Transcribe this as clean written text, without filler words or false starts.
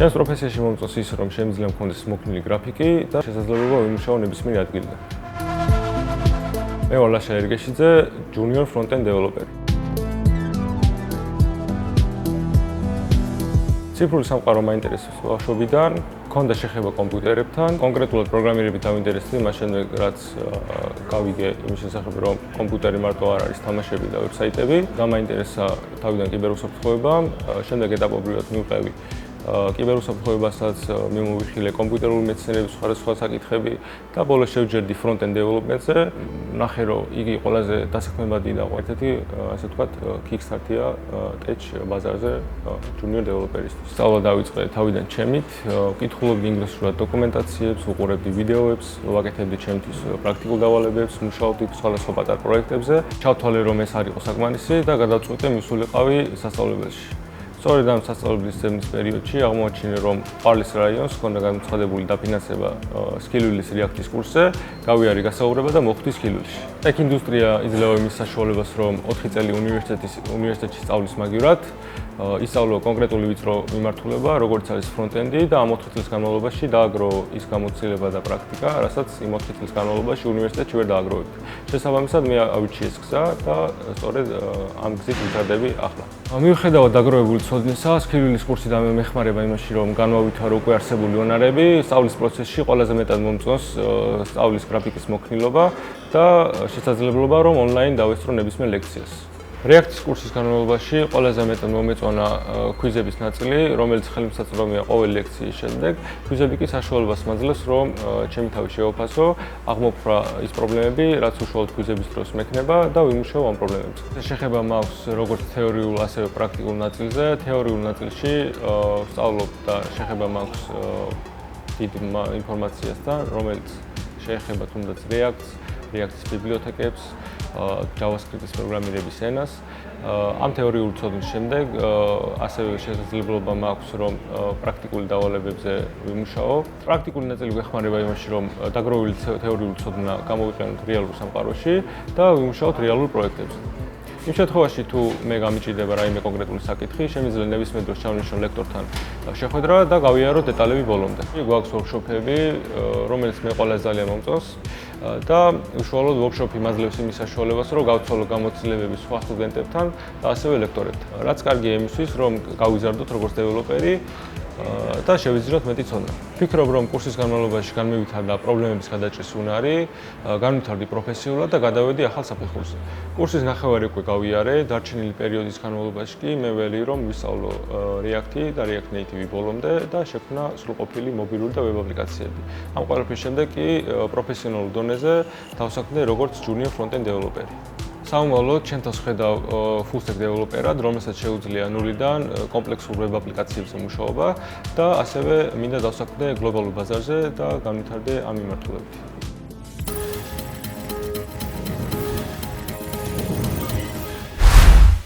ჩემს პროფესიაში მომწონს ის, რომ შემიძლია მქონდეს მოქნილი გრაფიკი და შესაძლებლობა ვიმუშაო ნებისმიერ ადგილზე. მე ვარ ლაშა ერგეშიძე, junior front-end developer. ციფრული სამყარო მაინტერესებს ბავშვობიდან, მქონდა შეხება კომპიუტერებთან, კონკრეტულად პროგრამირებით დავინტერესდი, მას შემდეგ რაც გავიგე იმის შესახებ, რომ კომპიუტერი მარტო არ არის თამაშები და ვებსაიტები, გამაინტერესა თავიდან კიბერუსაფრთხოება, შემდეგ ეტაპობრივად მივყევი კიბერუსაფრთხოებასაც, მიმოვიხილე კომპიუტერული მეცნიერების სხვადასხვა საკითხები და ბოლოს შევჯერდი front-end development-ზე. ნახე, რომ იგი ყველაზე დასაქმებადი და ერთ-ერთი, ასე ვთქვათ, Kickstarter-ია Tech ბაზარზე junior developer-ისთვის. სწავლა დავიწყე თავიდან ჩემით, ვკითხულობდი ინგლისურად დოკუმენტაციებს, ვუყურებდი ვიდეოებს, ვაკეთებდი ჩემთვის პრაქტიკულ დავალებებს, მუშაობდი სხვადასხვა პატარ პროექტებზე. ჩავთვალე, რომ ეს არ იყო საკმარისი და გადავწყვიტე მივსულიყავი სასწავლებელში. სწორედ ამ სასწავლებლის ძებნის პერიოდში აღმოაჩინე, რომ ყვარლის რაიონს ჰქონდა განუცხადებული დაფინანსება სკილვილის React-ის კურსზე, გავიარე გასაუბრება და მოხვდი სკილვილში. Tech ინდუსტრია იძლევა იმის საშუალებას, რომ 4 წელი უნივერსიტეტში სწავლის მაგივრად, ისწავლო კონკრეტული ვიწრო მიმართულება, როგორც არის front-end-ი და ამ 4 წლის განმავლობაში დააგრო ის გამოცდილება და პრაქტიკა, რასაც იმ 4 წლის განმავლობაში უნივერსიტეტში ვერ დააგროვებდი. შესაბამისად, მე ავირჩიე ეს გზა და სწორედ ამ გზით ვითარდები ახლა. მიუხედავად დაგროვებული ცოდნისა, სკილვილის კურსი დამეხმარება იმაში, რომ განვავითარო უკვე არსებული უნარები, სწავლის პროცესში ყველაზე მეტად მომწონს სწავლის გრაფიკის მოქნილობა და შესაძლებლობა, რომ ონლაინ დავესწრო ნებისმიერ ლექციას. React-ის კურსის განმავლობაში ყველაზე მეტად მომეწონა კვიზების ნაწილი, რომელიც ხელმისაწვდომია ყოველი ლექციის შემდეგ. კვიზები კი საშუალებას მაძლევს, რომ ჩემი თავი შევაფასო, აღმოფხვრა ის პრობლემები, რაც უშუალოდ კვიზების დროს მექნება და ვიმუშაო ამ პრობლემებზე. შეხება მაქვს როგორც თეორიულ, ასევე პრაქტიკულ ნაწილზე. თეორიულ ნაწილში ვსწავლობ და შეხება მაქვს დიდ ინფორმაციასთან, რომელიც შეეხება თუნდაც React-ის ბიბლიოთეკებს, JavaScript-ის პროგრამირების ენას. ამ თეორიული ცოდნის შემდეგ ასევე შესაძლებლობა მაქვს, რომ პრაქტიკული დავალებებზე ვიმუშაო. პრაქტიკული ნაწილი გვეხმარება იმაში, რომ დაგროვილი თეორიული ცოდნა გამოვიყენოთ რეალურ სამყაროში და ვიმუშაოთ რეალურ პროექტებზე. იმ შემთხვევაში, თუ მე გამიჭირდება რაიმე კონკრეტული საკითხი, შემიძლია ნებისმიერ დროს ჩავნიშნო ლექტორთან შეხვედრა და გავიაროთ დეტალები ბოლომდე. გვაქვს ვორქშოპები, რომელიც მე ყველაზე ძალიან მომწონს. და უშუალოდ ვორქშოპი მაძლევს იმის საშუალებას, რომ გავცვალო გამოცდილებები სხვა სტუდენტებთან და ასევე ლექტორებთან. რაც კარგია იმისთვის, რომ გავიზარდოთ როგორც დეველოპერი და შევიძინოთ მეტი ცოდნა. ვფიქრობ, რომ კურსის განმავლობაში განმევითარდა პრობლემების გადაჭრის უნარი, განვითარდი პროფესიულად და გადავედი ახალ საფეხურზე. კურსის ნახევარი უკვე გავიარე, დარჩენილი პერიოდის განმავლობაში კი მე ველი, რომ ვისწავლო React-ი და React Native ბოლომდე და შექმნა სრულყოფილი მობილური და ვებ აპლიკაციები. ამ ყველაფრის შემდეგ კი პროფესიონალურ დონეზე დავსაქმდე როგორც junior front-end developer. საომავლოდ ჩემ თავს ხედავ full stack developer-ად, რომელსაც შეუძლია ნულიდან კომპლექსურ ვებ აპლიკაციებზე მუშაობა და ასევე მინდა დავსაქმდე გლობალურ ბაზარზე და განვითარდე ამ მიმართულებით.